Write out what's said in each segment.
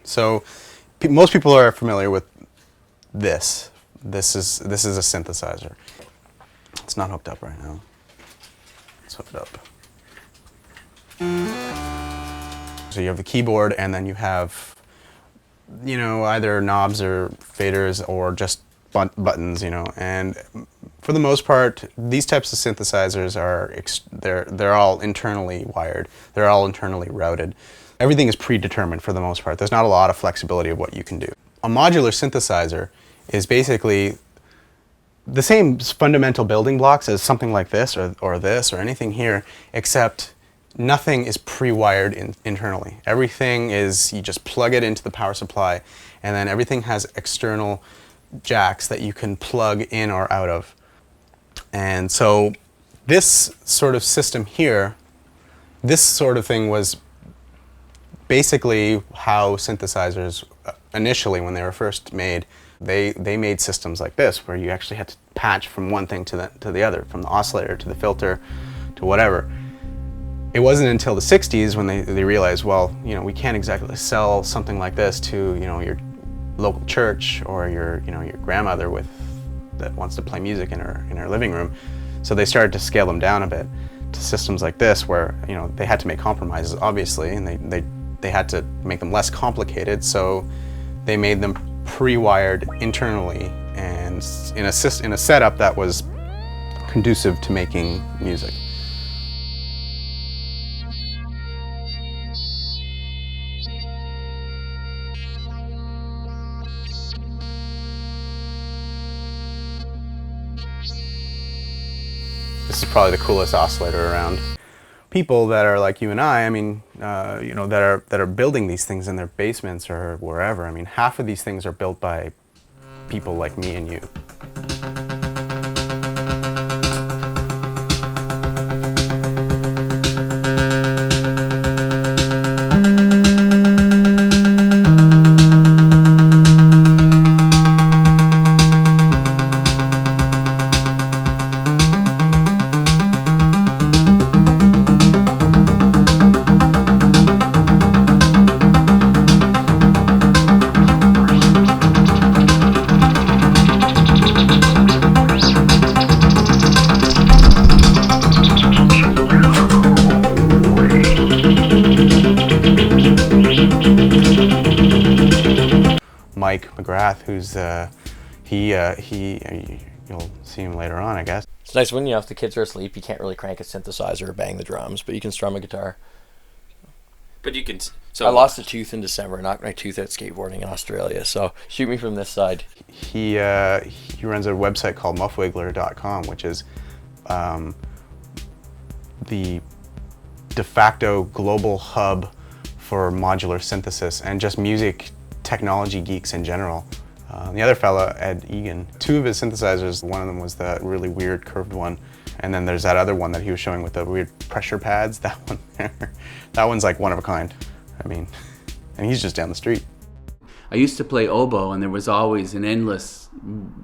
So most people are familiar with this. This is a synthesizer. It's not hooked up right now. Let's hook it up. So you have the keyboard, and then you have, you know, either knobs or faders or just buttons, you know. And for the most part, these types of synthesizers are they're all internally wired. They're all internally routed. Everything is predetermined for the most part. There's not a lot of flexibility of what you can do. A modular synthesizer is basically the same fundamental building blocks as something like this or this or anything here, except nothing is pre-wired internally. Everything is, you just plug it into the power supply, and then everything has external jacks that you can plug in or out of. And so this sort of system here, this sort of thing was basically how synthesizers initially, when they were first made, they made systems like this, where you actually had to patch from one thing to the other, from the oscillator to the filter to whatever. It wasn't until the 60s when they realized, well, you know, we can't exactly sell something like this to, you know, your local church or your grandmother that wants to play music in her living room. So they started to scale them down a bit to systems like this, where, you know, they had to make compromises, obviously, and they had to make them less complicated, so they made them pre-wired internally and in a setup that was conducive to making music. This is probably the coolest oscillator around. People that are like you and I mean, you know, that are building these things in their basements or wherever. I mean, half of these things are built by people like me and you. McGrath, who's you'll see him later on, I guess. It's nice when, you know, if the kids are asleep, you can't really crank a synthesizer or bang the drums, but you can strum a guitar. But you can. So I lost a tooth in December, knocked my tooth out skateboarding in Australia. So shoot me from this side. He runs a website called muffwiggler.com, which is the de facto global hub for modular synthesis and just music technology geeks in general. The other fella, Ed Eagan, two of his synthesizers, one of them was that really weird curved one, and then there's that other one that he was showing with the weird pressure pads, that one there. That one's like one of a kind. I mean, and he's just down the street. I used to play oboe, and there was always an endless,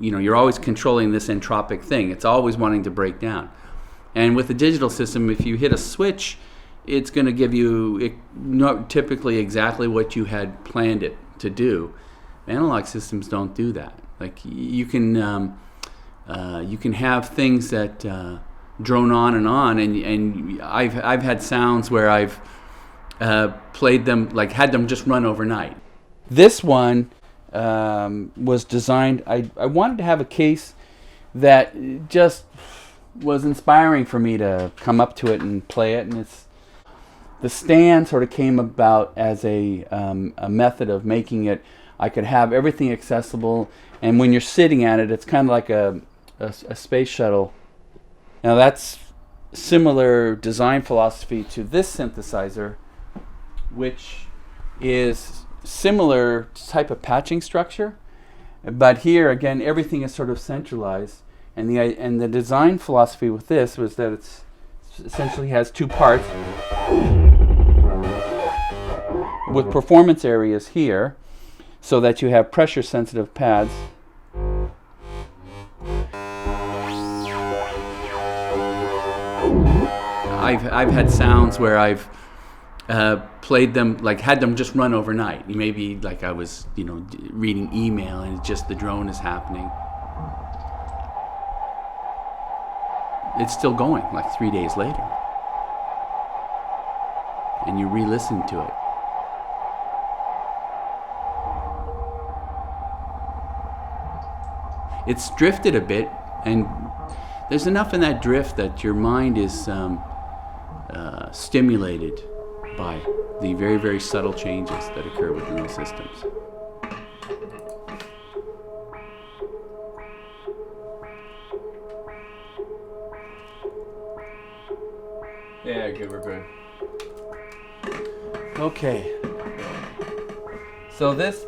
you're always controlling this entropic thing. It's always wanting to break down. And with the digital system, if you hit a switch, it's going to give you typically exactly what you had planned it to do. Analog systems don't do that. Like you can have things that drone on, and I've had sounds where I've played them, like had them just run overnight. This one was designed. I wanted to have a case that just was inspiring for me to come up to it and play it, and the stand sort of came about as a method of making it. I could have everything accessible, and when you're sitting at it, it's kind of like a space shuttle. Now that's similar design philosophy to this synthesizer, which is similar type of patching structure, but here again everything is sort of centralized. And the design philosophy with this was that it's essentially has two parts with performance areas here, so that you have pressure sensitive pads. I've had sounds where I've played them, like had them just run overnight. Maybe like I was reading email and just the drone is happening. It's still going like 3 days later. And you re-listen to it. It's drifted a bit, and there's enough in that drift that your mind is stimulated by the very, very subtle changes that occur within those systems. Yeah, good, we're good. Okay. So this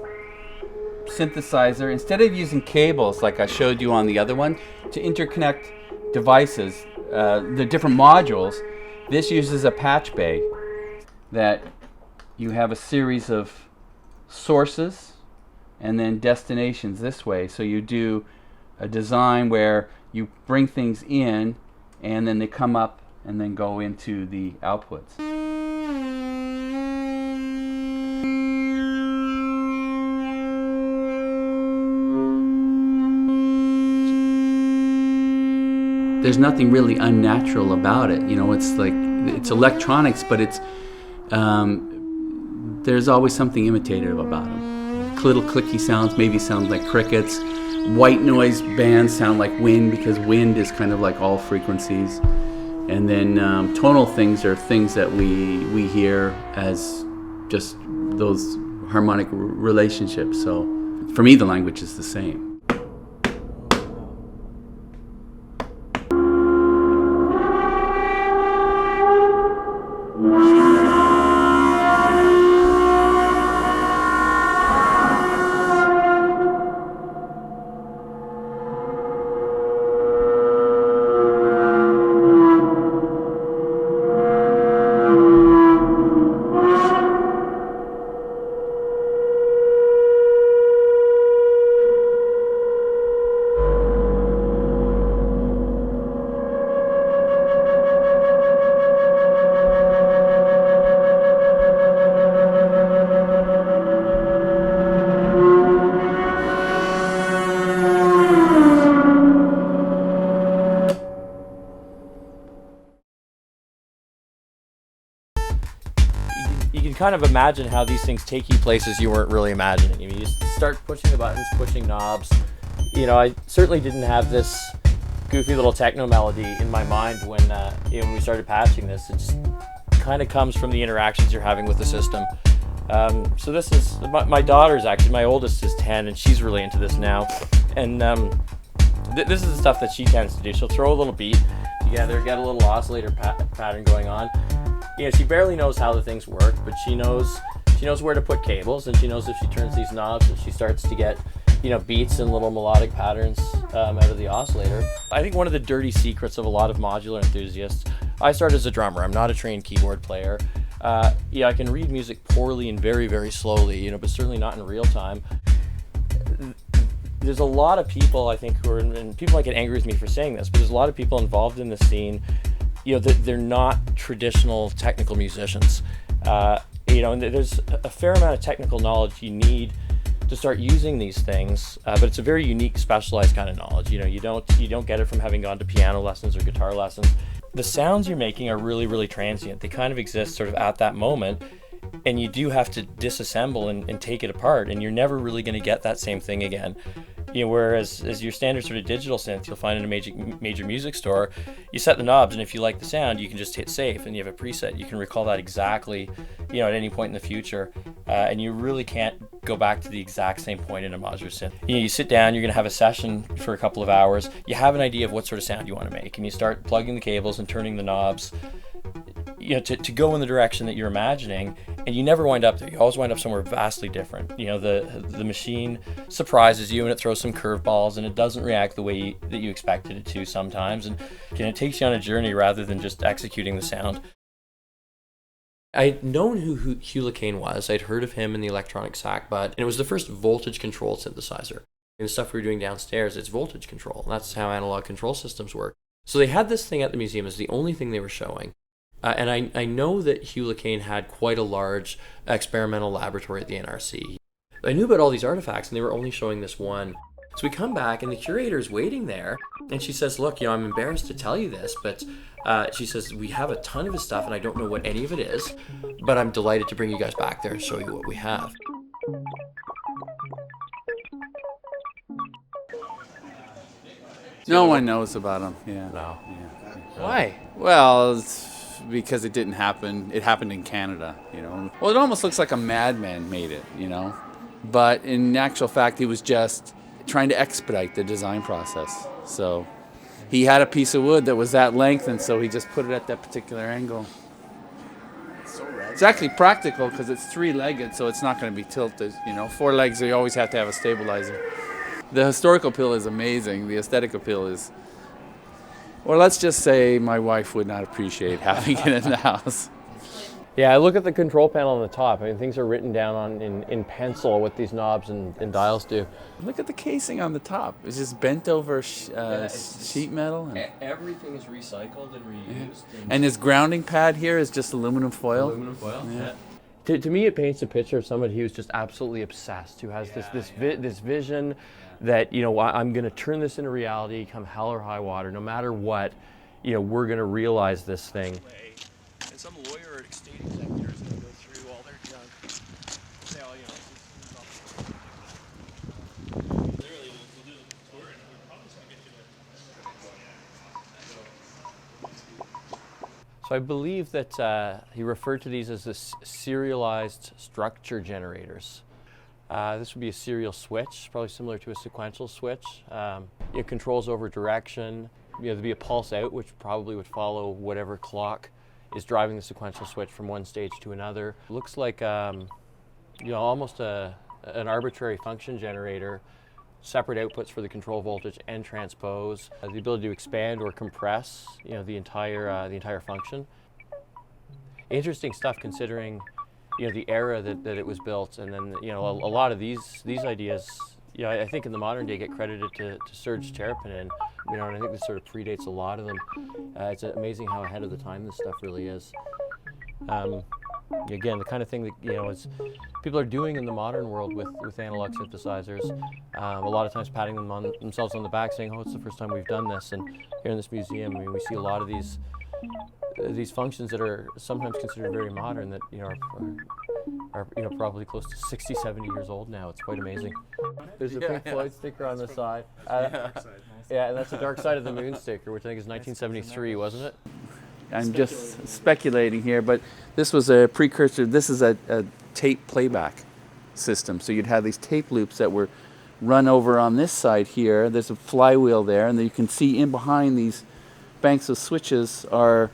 synthesizer, instead of using cables like I showed you on the other one to interconnect devices, the different modules, this uses a patch bay that you have a series of sources and then destinations this way. So you do a design where you bring things in and then they come up and then go into the outputs. There's nothing really unnatural about it. It's like, it's electronics, but it's there's always something imitative about them. Little clicky sounds maybe sound like crickets. White noise bands sound like wind, because wind is kind of like all frequencies. And then tonal things are things that we hear as just those harmonic relationships. So for me, the language is the same. Kind of imagine how these things take you places you weren't really imagining. You start pushing the buttons, pushing knobs. I certainly didn't have this goofy little techno melody in my mind when we started patching this. It just kind of comes from the interactions you're having with the system. So this is my daughter's actually, my oldest is 10, and she's really into this now. And this is the stuff that she tends to do. She'll throw a little beat together, get a little oscillator pattern going on. She barely knows how the things work, but she knows where to put cables, and she knows if she turns these knobs and she starts to get beats and little melodic patterns out of the oscillator. I think one of the dirty secrets of a lot of modular enthusiasts, I started as a drummer. I'm not a trained keyboard player. Yeah, I can read music poorly and very, very slowly, but certainly not in real time. There's a lot of people, I think, who are, and people might get angry with me for saying this, but there's a lot of people involved in the scene, they're not traditional technical musicians. And there's a fair amount of technical knowledge you need to start using these things, but it's a very unique, specialized kind of knowledge. You don't get it from having gone to piano lessons or guitar lessons. The sounds you're making are really, really transient. They kind of exist sort of at that moment, and you do have to disassemble and take it apart, and you're never really going to get that same thing again. Whereas as your standard sort of digital synth you'll find in a major music store, you set the knobs, and if you like the sound, you can just hit save, and you have a preset. You can recall that exactly, at any point in the future, and you really can't go back to the exact same point in a modular synth. You sit down, you're going to have a session for a couple of hours, you have an idea of what sort of sound you want to make, and you start plugging the cables and turning the knobs, to go in the direction that you're imagining, and you never wind up there. You always wind up somewhere vastly different. The machine surprises you, and it throws some curveballs, and it doesn't react the way that you expected it to sometimes, and it takes you on a journey rather than just executing the sound. I'd known who Hugh Le Caine was. I'd heard of him in the electronic sack, and it was the first voltage control synthesizer. And the stuff we were doing downstairs, it's voltage control. That's how analog control systems work. So they had this thing at the museum as the only thing they were showing. And I know that Hugh Le Caine had quite a large experimental laboratory at the NRC. I knew about all these artifacts, and they were only showing this one. So we come back, and the curator's waiting there, and she says, look, I'm embarrassed to tell you this, but she says, we have a ton of his stuff, and I don't know what any of it is, but I'm delighted to bring you guys back there and show you what we have. No one knows about him. Yeah. No. Yeah. Why? Well, it's because it didn't happen. It happened in Canada, Well, it almost looks like a madman made it, But in actual fact, he was just trying to expedite the design process. So he had a piece of wood that was that length, and so he just put it at that particular angle. It's actually practical because it's three-legged, so it's not going to be tilted. Four legs, you always have to have a stabilizer. The historical appeal is amazing. The aesthetic appeal is, well, let's just say my wife would not appreciate having it in the house. Yeah, I look at the control panel on the top. Things are written down in pencil what these knobs and dials do. Look at the casing on the top. It's just bent over sheet metal. Everything is recycled and reused. And this grounding pad here is just aluminum foil. Aluminum foil, yeah. To me, it paints a picture of somebody who's just absolutely obsessed, who has this vision that, I'm going to turn this into reality, come hell or high water, no matter what, we're going to realize this thing. And some lawyer or state executive is going to go through all their junk. Say, literally, we'll do the tour, and we're probably just going to get you to. So I believe that he referred to these as the serialized structure generators. This would be a serial switch, probably similar to a sequential switch. It controls over direction. There'd be a pulse out, which probably would follow whatever clock is driving the sequential switch from one stage to another. It looks like almost an arbitrary function generator, separate outputs for the control voltage and transpose, the ability to expand or compress, the entire function. Interesting stuff considering, the era that it was built, and then a lot of these ideas, I think in the modern day get credited to Serge Terpinin, and I think this sort of predates a lot of them. It's amazing how ahead of the time this stuff really is. Again, the kind of thing that is people are doing in the modern world with analog synthesizers. A lot of times patting themselves on the back, saying, "Oh, it's the first time we've done this." And here in this museum, we see a lot of these functions that are sometimes considered very modern that are probably close to 60, 70 years old now. It's quite amazing. There's a Pink Floyd sticker on the side. Yeah, and that's the Dark Side of the Moon sticker, which I think is 1973, wasn't it? I'm just speculating here, but this was a precursor. This is a tape playback system. So you'd have these tape loops that were run over on this side here. There's a flywheel there, and then you can see in behind these banks of switches are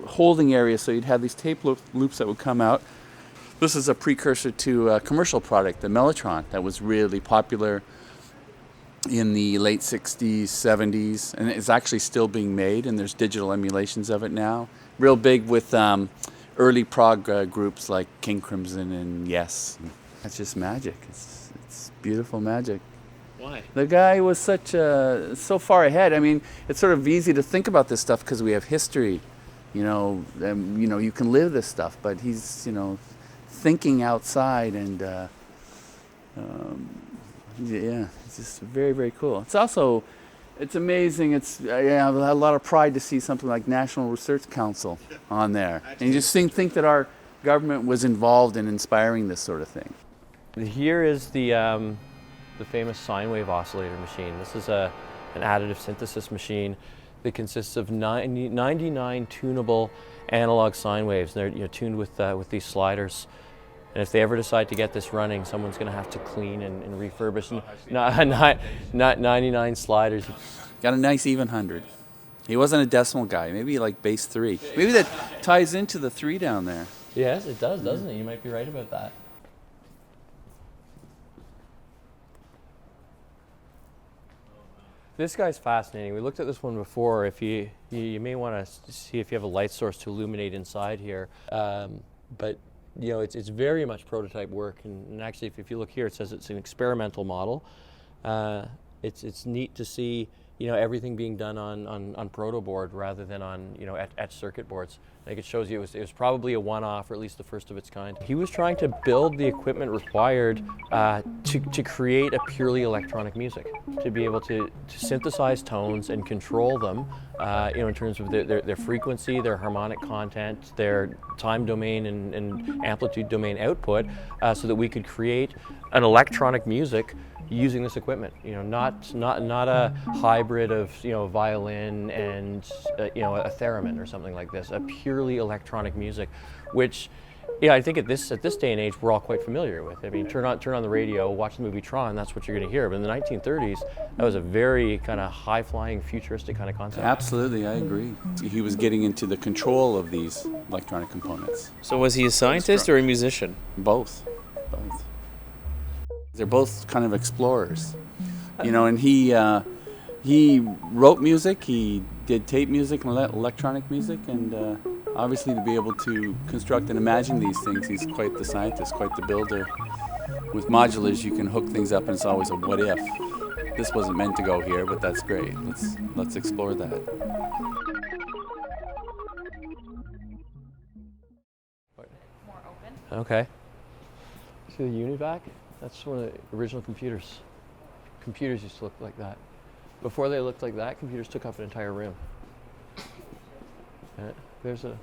holding areas. So you'd have these tape loops that would come out. This is a precursor to a commercial product, the Mellotron, that was really popular in the late 60s, 70s, and it's actually still being made, and there's digital emulations of it now. Real big with early prog groups like King Crimson and Yes. That's just magic. It's beautiful magic. Why? The guy was so far ahead. I mean, it's sort of easy to think about this stuff because we have history, you can live this stuff, but he's, thinking outside and, yeah, it's just very, very cool. It's amazing. I have a lot of pride to see something like National Research Council on there. And you just think that our government was involved in inspiring this sort of thing. Here is the famous sine wave oscillator machine. This is an additive synthesis machine that consists of 99 tunable analog sine waves. They're tuned with these sliders. And if they ever decide to get this running, someone's going to have to clean and refurbish 99 sliders. Got a nice even 100. He wasn't a decimal guy. Maybe like base 3. Maybe that ties into the 3 down there. Yes, it does, doesn't it? You might be right about that. This guy's fascinating. We looked at this one before. If you may want to see if you have a light source to illuminate inside here, but it's very much prototype work. And actually, if you look here, it says it's an experimental model. It's neat to see everything being done on proto board rather than on etched circuit boards. I think it shows you it was probably a one-off, or at least the first of its kind. He was trying to build the equipment required to create a purely electronic music, to be able to synthesize tones and control them, in terms of their frequency, their harmonic content, their time domain and amplitude domain output, so that we could create an electronic music using this equipment. Not a hybrid of violin and a theremin or something like this. A purely electronic music, which I think at this day and age we're all quite familiar with. I mean, turn on the radio, watch the movie Tron, that's what you're going to hear. But in the 1930s, that was a very kind of high-flying, futuristic kind of concept. Absolutely, I agree. He was getting into the control of these electronic components. So was he a scientist or a musician? Both. They're both kind of explorers, and he wrote music, he did tape music and electronic music, and obviously to be able to construct and imagine these things, he's quite the scientist, quite the builder. With modulars, you can hook things up and it's always a what if. This wasn't meant to go here, but that's great. Let's explore that. More open. Okay. See the UNIVAC? That's one of the original computers. Computers used to look like that. Before they looked like that, computers took up an entire room. There's a